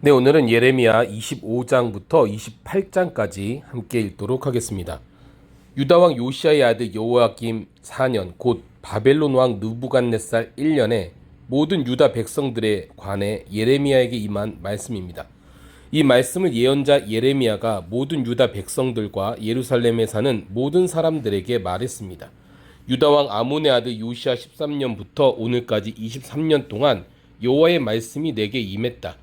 네, 오늘은 예레미야 25장부터 28장까지 함께 읽도록 하겠습니다. 유다 왕 요시야의 아들 여호야김 4년 곧 바벨론 왕 느부갓네살 1년에 모든 유다 백성들에 관해 예레미야에게 임한 말씀입니다. 이 말씀을 예언자 예레미야가 모든 유다 백성들과 예루살렘에 사는 모든 사람들에게 말했습니다. 유다 왕 아몬의 아들 요시야 13년부터 오늘까지 23년 동안 여호와의 말씀이 내게 임했다.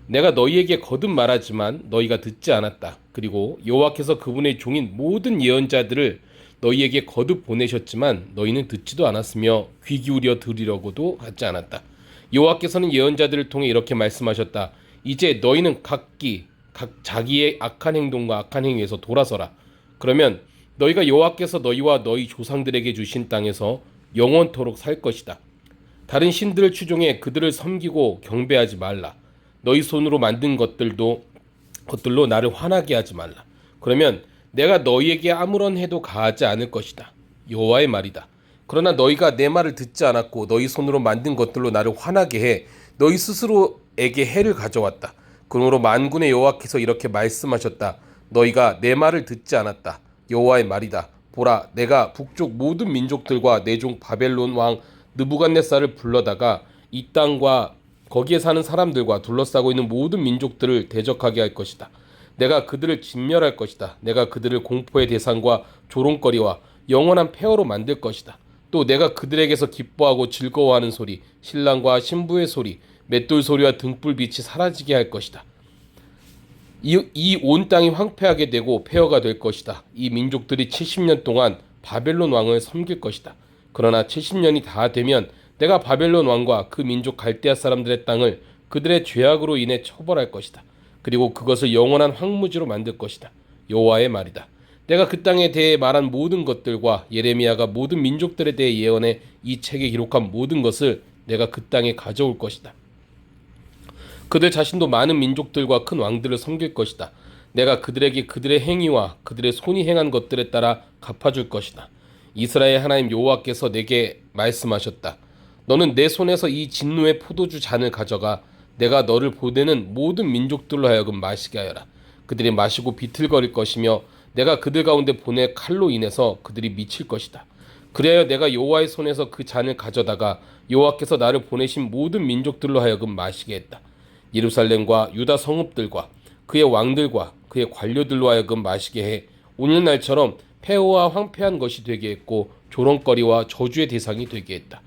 내가 너희에게 거듭 말하지만 너희가 듣지 않았다. 그리고 여호와께서 그분의 종인 모든 예언자들을 너희에게 거듭 보내셨지만 너희는 듣지도 않았으며 귀 기울여 들으려고도 하지 않았다. 여호와께서는 예언자들을 통해 이렇게 말씀하셨다. 이제 너희는 각 자기의 악한 행동과 악한 행위에서 돌아서라. 그러면 너희가 여호와께서 너희와 너희 조상들에게 주신 땅에서 영원토록 살 것이다. 다른 신들을 추종해 그들을 섬기고 경배하지 말라. 너희 손으로 만든 것들로 나를 화나게 하지 말라. 그러면 내가 너희에게 아무런 해도 가하지 않을 것이다. 여호와의 말이다. 그러나 너희가 내 말을 듣지 않았고 너희 손으로 만든 것들로 나를 화나게 해 너희 스스로에게 해를 가져왔다. 그러므로 만군의 여호와께서 이렇게 말씀하셨다. 너희가 내 말을 듣지 않았다. 여호와의 말이다. 보라, 내가 북쪽 모든 민족들과 내 종 바벨론 왕 느부갓네살을 불러다가 이 땅과 거기에 사는 사람들과 둘러싸고 있는 모든 민족들을 대적하게 할 것이다. 내가 그들을 진멸할 것이다. 내가 그들을 공포의 대상과 조롱거리와 영원한 폐허로 만들 것이다. 또 내가 그들에게서 기뻐하고 즐거워하는 소리, 신랑과 신부의 소리, 맷돌 소리와 등불빛이 사라지게 할 것이다. 이 온 땅이 황폐하게 되고 폐허가 될 것이다. 이 민족들이 70년 동안 바벨론 왕을 섬길 것이다. 그러나 70년이 다 되면 내가 바벨론 왕과 그 민족 갈대아 사람들의 땅을 그들의 죄악으로 인해 처벌할 것이다. 그리고 그것을 영원한 황무지로 만들 것이다. 여호와의 말이다. 내가 그 땅에 대해 말한 모든 것들과 예레미야가 모든 민족들에 대해 예언해 이 책에 기록한 모든 것을 내가 그 땅에 가져올 것이다. 그들 자신도 많은 민족들과 큰 왕들을 섬길 것이다. 내가 그들에게 그들의 행위와 그들의 손이 행한 것들에 따라 갚아줄 것이다. 이스라엘 하나님 여호와께서 내게 말씀하셨다. 너는 내 손에서 이 진노의 포도주 잔을 가져가 내가 너를 보내는 모든 민족들로 하여금 마시게 하여라. 그들이 마시고 비틀거릴 것이며 내가 그들 가운데 보낼 칼로 인해서 그들이 미칠 것이다. 그리하여 내가 여호와의 손에서 그 잔을 가져다가 여호와께서 나를 보내신 모든 민족들로 하여금 마시게 했다. 예루살렘과 유다 성읍들과 그의 왕들과 그의 관료들로 하여금 마시게 해 오늘날처럼 폐허와 황폐한 것이 되게 했고 조롱거리와 저주의 대상이 되게 했다.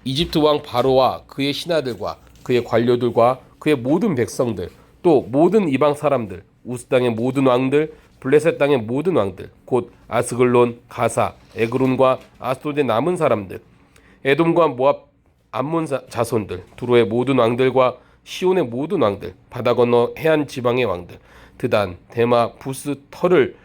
이집트 왕 바로와 그의 신하들과 그의 관료들과 그의 모든 백성들 또 모든 이방 사람들 우스 땅의 모든 왕들 블레셋 땅의 모든 왕들 곧 아스글론, 가사, 에그론과 아스돗의 남은 사람들 에돔과 모압 암몬 자손들 두로의 모든 왕들과 시온의 모든 왕들 바다 건너 해안 지방의 왕들 드단, 데마, 부스 털을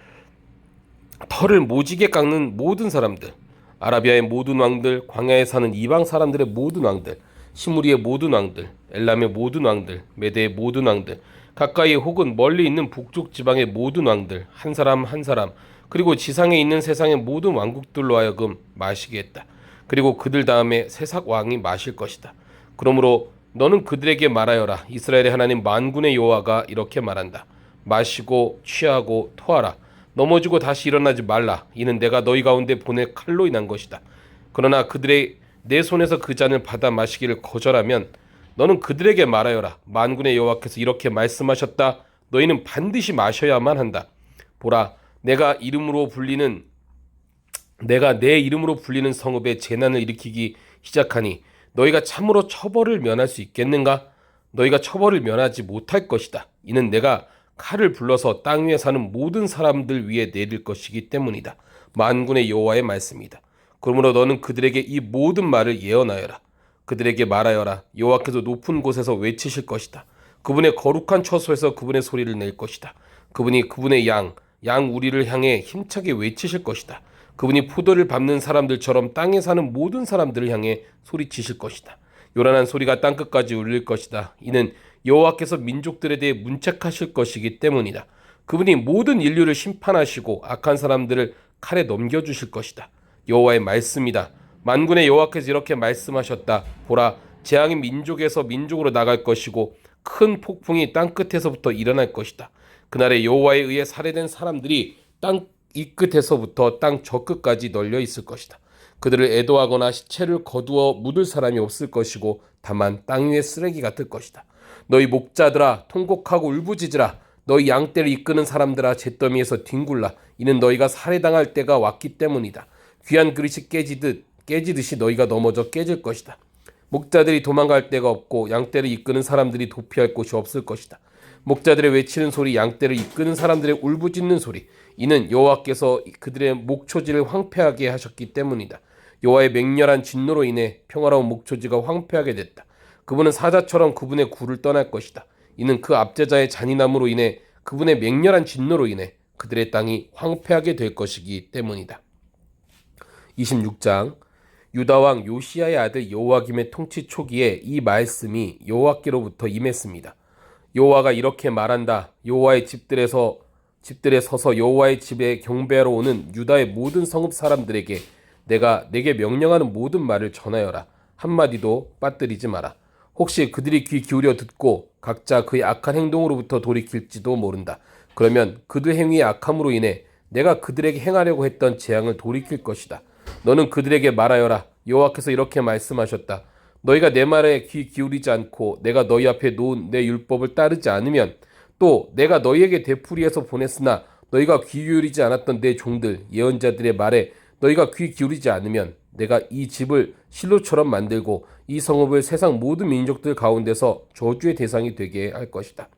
모지게 깎는 모든 사람들 아라비아의 모든 왕들, 광야에 사는 이방 사람들의 모든 왕들, 시무리의 모든 왕들, 엘람의 모든 왕들, 메대의 모든 왕들, 가까이 혹은 멀리 있는 북쪽 지방의 모든 왕들, 한 사람 한 사람, 그리고 지상에 있는 세상의 모든 왕국들로 하여금 마시게 했다. 그리고 그들 다음에 세삭 왕이 마실 것이다. 그러므로 너는 그들에게 말하여라. 이스라엘의 하나님 만군의 여호와가 이렇게 말한다. 마시고 취하고 토하라. 넘어지고 다시 일어나지 말라. 이는 내가 너희 가운데 보낼 칼로 인한 것이다. 그러나 그들의 내 손에서 그 잔을 받아 마시기를 거절하면 너는 그들에게 말하여라. 만군의 여호와께서 이렇게 말씀하셨다. 너희는 반드시 마셔야만 한다. 보라, 내가 내 이름으로 불리는 성읍에 재난을 일으키기 시작하니 너희가 참으로 처벌을 면할 수 있겠는가? 너희가 처벌을 면하지 못할 것이다. 이는 내가 칼을 불러서 땅 위에 사는 모든 사람들 위에 내릴 것이기 때문이다. 만군의 여호와의 말씀이다. 그러므로 너는 그들에게 이 모든 말을 예언하여라. 그들에게 말하여라. 여호와께서 높은 곳에서 외치실 것이다. 그분의 거룩한 처소에서 그분의 소리를 낼 것이다. 그분이 그분의 양 우리를 향해 힘차게 외치실 것이다. 그분이 포도를 밟는 사람들처럼 땅에 사는 모든 사람들을 향해 소리치실 것이다. 요란한 소리가 땅끝까지 울릴 것이다. 이는 여호와께서 민족들에 대해 문책하실 것이기 때문이다. 그분이 모든 인류를 심판하시고 악한 사람들을 칼에 넘겨주실 것이다. 여호와의 말씀이다. 만군의 여호와께서 이렇게 말씀하셨다. 보라, 재앙이 민족에서 민족으로 나갈 것이고 큰 폭풍이 땅 끝에서부터 일어날 것이다. 그날에 여호와에 의해 살해된 사람들이 땅 이 끝에서부터 땅 저 끝까지 널려 있을 것이다. 그들을 애도하거나 시체를 거두어 묻을 사람이 없을 것이고 다만 땅 위에 쓰레기가 뜰 것이다. 너희 목자들아 통곡하고 울부짖으라. 너희 양떼를 이끄는 사람들아 잿더미에서 뒹굴라. 이는 너희가 살해당할 때가 왔기 때문이다. 귀한 그릇이 깨지듯이 너희가 넘어져 깨질 것이다. 목자들이 도망갈 데가 없고 양떼를 이끄는 사람들이 도피할 곳이 없을 것이다. 목자들의 외치는 소리, 양떼를 이끄는 사람들의 울부짖는 소리, 이는 여호와께서 그들의 목초지를 황폐하게 하셨기 때문이다. 여호와의 맹렬한 진노로 인해 평화로운 목초지가 황폐하게 됐다. 그분은 사자처럼 그분의 굴을 떠날 것이다. 이는 그 압제자의 잔인함으로 인해 그분의 맹렬한 진노로 인해 그들의 땅이 황폐하게 될 것이기 때문이다. 26장 유다 왕 요시야의 아들 여호와김의 통치 초기에 이 말씀이 여호와께로부터 임했습니다. 여호와가 이렇게 말한다. 여호와의 집들에 서서 여호와의 집에 경배하러 오는 유다의 모든 성읍 사람들에게 내가 내게 명령하는 모든 말을 전하여라. 한마디도 빠뜨리지 마라. 혹시 그들이 귀 기울여 듣고 각자 그의 악한 행동으로부터 돌이킬지도 모른다. 그러면 그들 행위의 악함으로 인해 내가 그들에게 행하려고 했던 재앙을 돌이킬 것이다. 너는 그들에게 말하여라. 여호와께서 이렇게 말씀하셨다. 너희가 내 말에 귀 기울이지 않고 내가 너희 앞에 놓은 내 율법을 따르지 않으면, 또 내가 너희에게 되풀이해서 보냈으나 너희가 귀 기울이지 않았던 내 종들 예언자들의 말에 너희가 귀 기울이지 않으면 내가 이 집을 실로처럼 만들고 이 성읍을 세상 모든 민족들 가운데서 저주의 대상이 되게 할 것이다.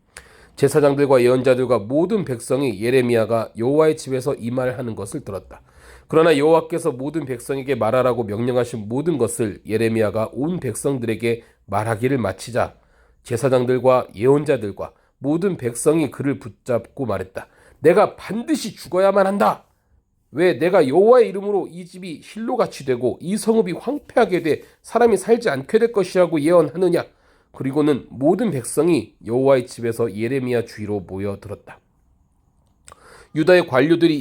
제사장들과 예언자들과 모든 백성이 예레미야가 여호와의 집에서 이 말을 하는 것을 들었다. 그러나 여호와께서 모든 백성에게 말하라고 명령하신 모든 것을 예레미야가 온 백성들에게 말하기를 마치자 제사장들과 예언자들과 모든 백성이 그를 붙잡고 말했다. 내가 반드시 죽어야만 한다. 왜 내가 여호와의 이름으로 이 집이 실로같이 되고 이 성읍이 황폐하게 돼 사람이 살지 않게 될 것이라고 예언하느냐. 그리고는 모든 백성이 여호와의 집에서 예레미야 주위로 모여들었다. 유다의 관료들이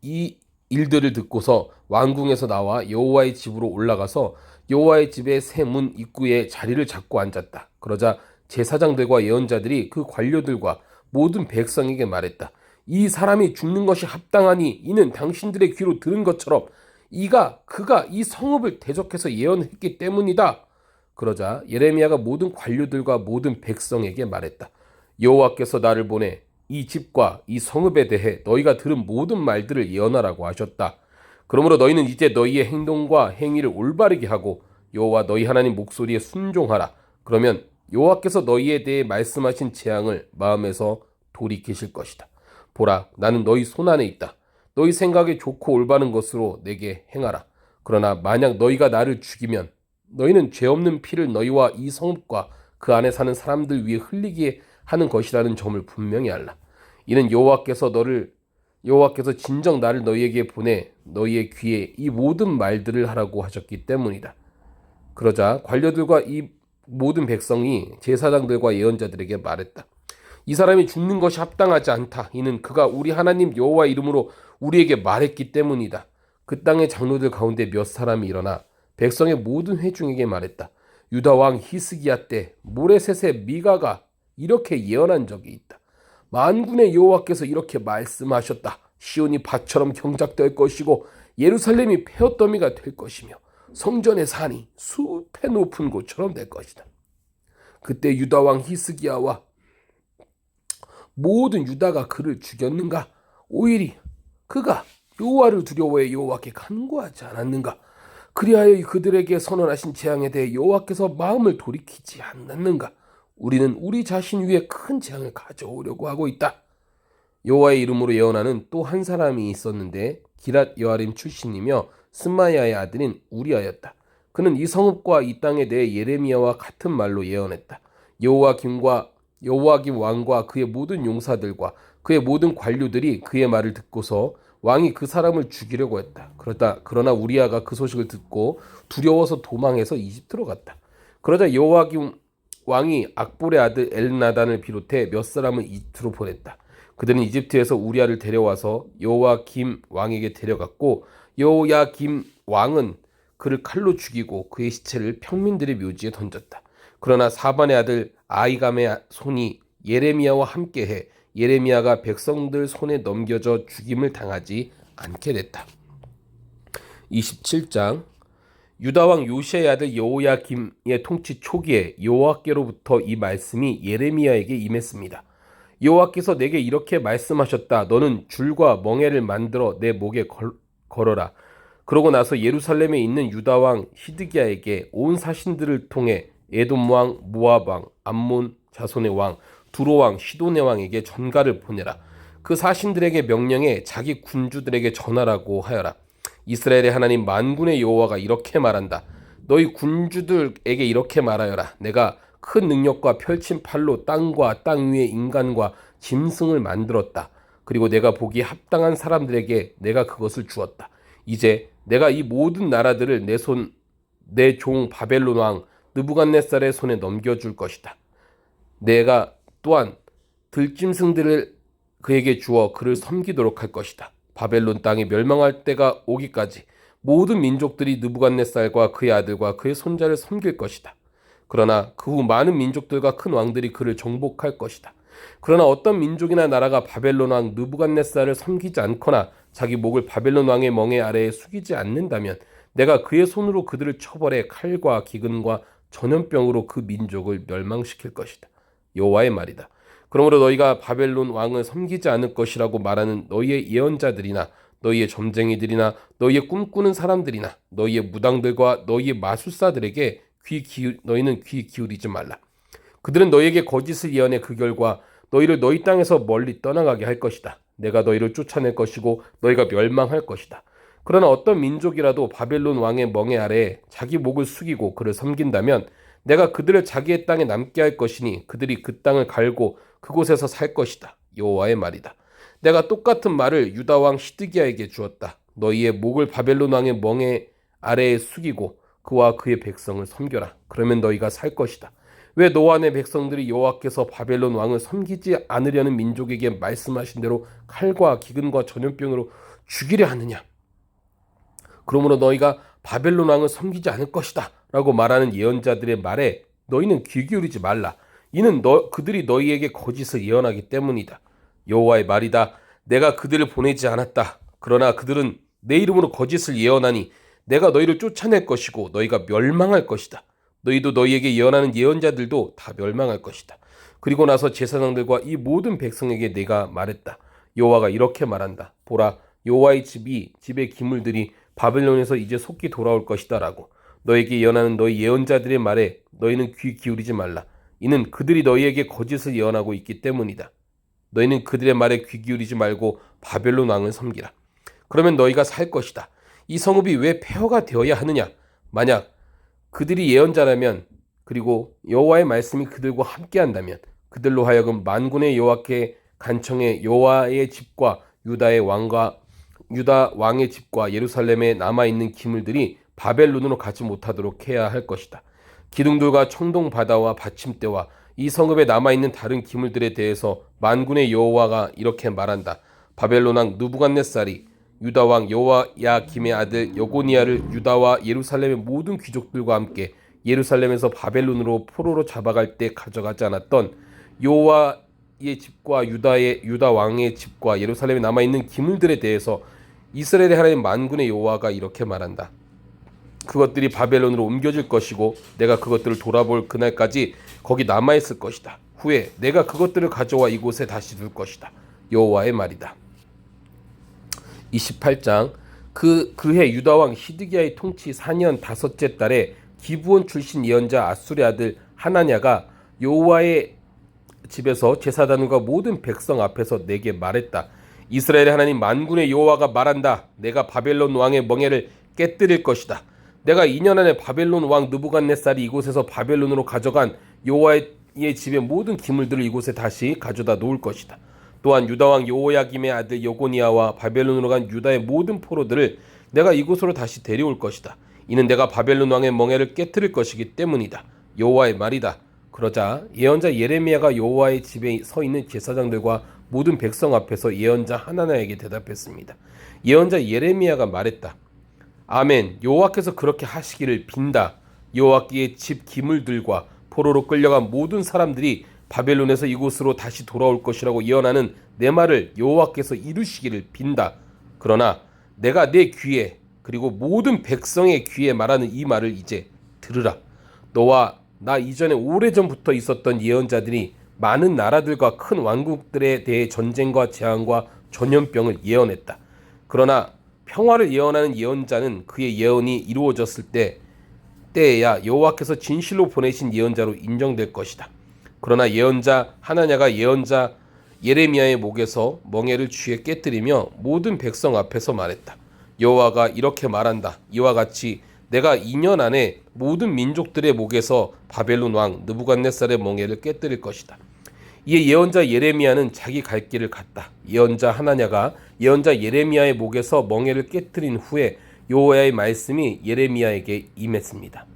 이 일들을 듣고서 왕궁에서 나와 여호와의 집으로 올라가서 여호와의 집의 새 문 입구에 자리를 잡고 앉았다. 그러자 제사장들과 예언자들이 그 관료들과 모든 백성에게 말했다. 이 사람이 죽는 것이 합당하니 이는 당신들의 귀로 들은 것처럼 그가 이 성읍을 대적해서 예언했기 때문이다. 그러자 예레미야가 모든 관료들과 모든 백성에게 말했다. 여호와께서 나를 보내 이 집과 이 성읍에 대해 너희가 들은 모든 말들을 예언하라고 하셨다. 그러므로 너희는 이제 너희의 행동과 행위를 올바르게 하고 여호와 너희 하나님 목소리에 순종하라. 그러면 여호와께서 너희에 대해 말씀하신 재앙을 마음에서 돌이키실 것이다. 보라, 나는 너희 손안에 있다. 너희 생각에 좋고 올바른 것으로 내게 행하라. 그러나 만약 너희가 나를 죽이면 너희는 죄 없는 피를 너희와 이 성읍과 그 안에 사는 사람들 위에 흘리게 하는 것이라는 점을 분명히 알라. 이는 여호와께서 진정 나를 너희에게 보내 너희의 귀에 이 모든 말들을 하라고 하셨기 때문이다. 그러자 관료들과 이 모든 백성이 제사장들과 예언자들에게 말했다. 이 사람이 죽는 것이 합당하지 않다. 이는 그가 우리 하나님 여호와 이름으로 우리에게 말했기 때문이다. 그 땅의 장로들 가운데 몇 사람이 일어나 백성의 모든 회중에게 말했다. 유다 왕 히스기야 때 모레셋의 미가가 이렇게 예언한 적이 있다. 만군의 여호와께서 이렇게 말씀하셨다. 시온이 밭처럼 경작될 것이고 예루살렘이 폐허더미가 될 것이며 성전의 산이 숲의 높은 곳처럼 될 것이다. 그때 유다 왕 히스기야와 모든 유다가 그를 죽였는가? 오히려 그가 여호와를 두려워해 여호와께 간구하지 않았는가? 그리하여 그들에게 선언하신 재앙에 대해 여호와께서 마음을 돌이키지 않았는가? 우리는 우리 자신 위에 큰 재앙을 가져오려고 하고 있다. 여호와의 이름으로 예언하는 또 한 사람이 있었는데 기랏 여아림 출신이며 스마야의 아들인 우리아였다. 그는 이 성읍과 이 땅에 대해 예레미야와 같은 말로 예언했다. 여호와김 왕과 그의 모든 용사들과 그의 모든 관료들이 그의 말을 듣고서 왕이 그 사람을 죽이려고 했다. 그러나 우리아가 그 소식을 듣고 두려워서 도망해서 이집트로 갔다. 그러자 여호와김 왕이 악볼의 아들 엘나단을 비롯해 몇 사람을 이집트로 보냈다. 그들은 이집트에서 우리아를 데려와서 여호야김 왕에게 데려갔고 여호야김 왕은 그를 칼로 죽이고 그의 시체를 평민들의 묘지에 던졌다. 그러나 사반의 아들 아이감의 손이 예레미야와 함께해 예레미야가 백성들 손에 넘겨져 죽임을 당하지 않게 됐다. 27장 유다 왕 요시아의 아들 여호야김의 통치 초기에 여호와께로부터 이 말씀이 예레미야에게 임했습니다. 여호와께서 내게 이렇게 말씀하셨다. 너는 줄과 멍에를 만들어 내 목에 걸어라. 그러고 나서 예루살렘에 있는 유다 왕 시드기야에게 온 사신들을 통해 에돔 왕, 모압 왕, 암몬 자손의 왕, 두로 왕, 시돈의 왕에게 전가를 보내라. 그 사신들에게 명령해 자기 군주들에게 전하라고 하여라. 이스라엘의 하나님 만군의 여호와가 이렇게 말한다. 너희 군주들에게 이렇게 말하여라. 내가 큰 능력과 펼친 팔로 땅과 땅 위의 인간과 짐승을 만들었다. 그리고 내가 보기에 합당한 사람들에게 내가 그것을 주었다. 이제 내가 이 모든 나라들을 내 종 바벨론 왕 느부갓네살의 손에 넘겨줄 것이다. 내가 또한 들짐승들을 그에게 주어 그를 섬기도록 할 것이다. 바벨론 땅이 멸망할 때가 오기까지 모든 민족들이 느부갓네살과 그의 아들과 그의 손자를 섬길 것이다. 그러나 그 후 많은 민족들과 큰 왕들이 그를 정복할 것이다. 그러나 어떤 민족이나 나라가 바벨론 왕 느부갓네살을 섬기지 않거나 자기 목을 바벨론 왕의 멍에 아래에 숙이지 않는다면 내가 그의 손으로 그들을 처벌해 칼과 기근과 전염병으로 그 민족을 멸망시킬 것이다. 여호와의 말이다. 그러므로 너희가 바벨론 왕을 섬기지 않을 것이라고 말하는 너희의 예언자들이나 너희의 점쟁이들이나 너희의 꿈꾸는 사람들이나 너희의 무당들과 너희의 마술사들에게 너희는 귀 기울이지 말라. 그들은 너희에게 거짓을 예언해 그 결과 너희를 너희 땅에서 멀리 떠나가게 할 것이다. 내가 너희를 쫓아낼 것이고 너희가 멸망할 것이다. 그러나 어떤 민족이라도 바벨론 왕의 멍에 아래에 자기 목을 숙이고 그를 섬긴다면 내가 그들을 자기의 땅에 남게 할 것이니 그들이 그 땅을 갈고 그곳에서 살 것이다. 여호와의 말이다. 내가 똑같은 말을 유다 왕 시드기야에게 주었다. 너희의 목을 바벨론 왕의 멍에 아래에 숙이고 그와 그의 백성을 섬겨라. 그러면 너희가 살 것이다. 왜 너와 내 백성들이 여호와께서 바벨론 왕을 섬기지 않으려는 민족에게 말씀하신 대로 칼과 기근과 전염병으로 죽이려 하느냐? 그러므로 너희가 바벨론 왕을 섬기지 않을 것이다 라고 말하는 예언자들의 말에 너희는 귀 기울이지 말라. 이는 그들이 너희에게 거짓을 예언하기 때문이다. 여호와의 말이다. 내가 그들을 보내지 않았다. 그러나 그들은 내 이름으로 거짓을 예언하니 내가 너희를 쫓아낼 것이고 너희가 멸망할 것이다. 너희도 너희에게 예언하는 예언자들도 다 멸망할 것이다. 그리고 나서 제사장들과 이 모든 백성에게 내가 말했다. 여호와가 이렇게 말한다. 보라, 여호와의 집의 기물들이 바벨론에서 이제 속히 돌아올 것이다 라고. 너에게 예언하는 너희 예언자들의 말에 너희는 귀 기울이지 말라. 이는 그들이 너희에게 거짓을 예언하고 있기 때문이다. 너희는 그들의 말에 귀 기울이지 말고 바벨론 왕을 섬기라. 그러면 너희가 살 것이다. 이 성읍이 왜 폐허가 되어야 하느냐? 만약 그들이 예언자라면 그리고 여호와의 말씀이 그들과 함께한다면 그들로 하여금 만군의 여호와께 간청해 여호와의 집과 유다 왕의 집과 예루살렘에 남아있는 기물들이 바벨론으로 가지 못하도록 해야 할 것이다. 기둥들과 청동 바다와 받침대와 이 성읍에 남아있는 다른 기물들에 대해서 만군의 여호와가 이렇게 말한다. 바벨론 왕 느부갓네살이 유다 왕 여호야김의 아들 여고니아를 유다와 예루살렘의 모든 귀족들과 함께 예루살렘에서 바벨론으로 포로로 잡아갈 때 가져가지 않았던 여호와의 집과 유다 왕의 집과 예루살렘에 남아있는 기물들에 대해서 이스라엘의 하나님 만군의 여호와가 이렇게 말한다. 그것들이 바벨론으로 옮겨질 것이고 내가 그것들을 돌아볼 그날까지 거기 남아있을 것이다. 후에 내가 그것들을 가져와 이곳에 다시 둘 것이다. 여호와의 말이다. 28장 그해 유다왕 시드기야의 통치 4년 5째 달에 기브온 출신 예언자 아술의 아들 하나냐가 여호와의 집에서 제사장과 모든 백성 앞에서 내게 말했다. 이스라엘의 하나님 만군의 여호와가 말한다. 내가 바벨론 왕의 멍에를 깨뜨릴 것이다. 내가 2년 안에 바벨론 왕 느부갓네살이 이곳에서 바벨론으로 가져간 여호와의 집의 모든 기물들을 이곳에 다시 가져다 놓을 것이다. 또한 유다 왕 여호야김의 아들 여고니아와 바벨론으로 간 유다의 모든 포로들을 내가 이곳으로 다시 데려올 것이다. 이는 내가 바벨론 왕의 멍에를 깨뜨릴 것이기 때문이다. 여호와의 말이다. 그러자 예언자 예레미야가 여호와의 집에 서 있는 제사장들과 모든 백성 앞에서 예언자 하나냐에게 대답했습니다. 예언자 예레미야가 말했다. 아멘. 여호와께서 그렇게 하시기를 빈다. 여호와의 집 기물들과 포로로 끌려간 모든 사람들이 바벨론에서 이곳으로 다시 돌아올 것이라고 예언하는 내 말을 여호와께서 이루시기를 빈다. 그러나 내가 내 귀에 그리고 모든 백성의 귀에 말하는 이 말을 이제 들으라. 너와 나 이전에 오래전부터 있었던 예언자들이 많은 나라들과 큰 왕국들에 대해 전쟁과 재앙과 전염병을 예언했다. 그러나 평화를 예언하는 예언자는 그의 예언이 이루어졌을 때에야 여호와께서 진실로 보내신 예언자로 인정될 것이다. 그러나 예언자 하나냐가 예언자 예레미야의 목에서 멍에를 쥐에 깨뜨리며 모든 백성 앞에서 말했다. 여호와가 이렇게 말한다. 이와 같이 내가 2년 안에 모든 민족들의 목에서 바벨론 왕 느부갓네살의 멍에를 깨뜨릴 것이다. 이에 예언자 예레미야는 자기 갈 길을 갔다. 예언자 하나냐가 예언자 예레미야의 목에서 멍에를 깨뜨린 후에 여호와의 말씀이 예레미야에게 임했습니다.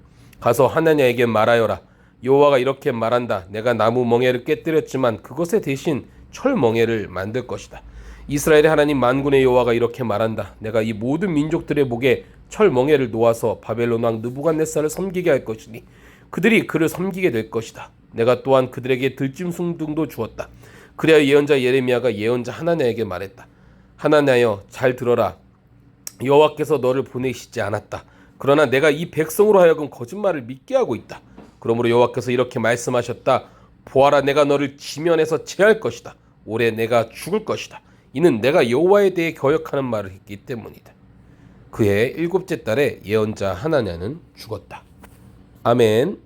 가서 하나냐에게 말하여라. 여호와가 이렇게 말한다. 내가 나무 멍에를 깨뜨렸지만 그것에 대신 철 멍에를 만들 것이다. 이스라엘의 하나님 만군의 여호와가 이렇게 말한다. 내가 이 모든 민족들의 목에 철 멍에를 놓아서 바벨론 왕 느부갓네살을 섬기게 할 것이니 그들이 그를 섬기게 될 것이다. 내가 또한 그들에게 들짐승등도 주었다. 그래야 예언자 예레미야가 예언자 하나냐에게 말했다. 하나냐여 잘 들어라. 여호와께서 너를 보내시지 않았다. 그러나 내가 이 백성으로 하여금 거짓말을 믿게 하고 있다. 그러므로 여호와께서 이렇게 말씀하셨다. 보아라, 내가 너를 지면에서 제할 것이다. 올해 내가 죽을 것이다. 이는 내가 여호와에 대해 거역하는 말을 했기 때문이다. 그해 7째 달에 예언자 하나냐는 죽었다. 아멘.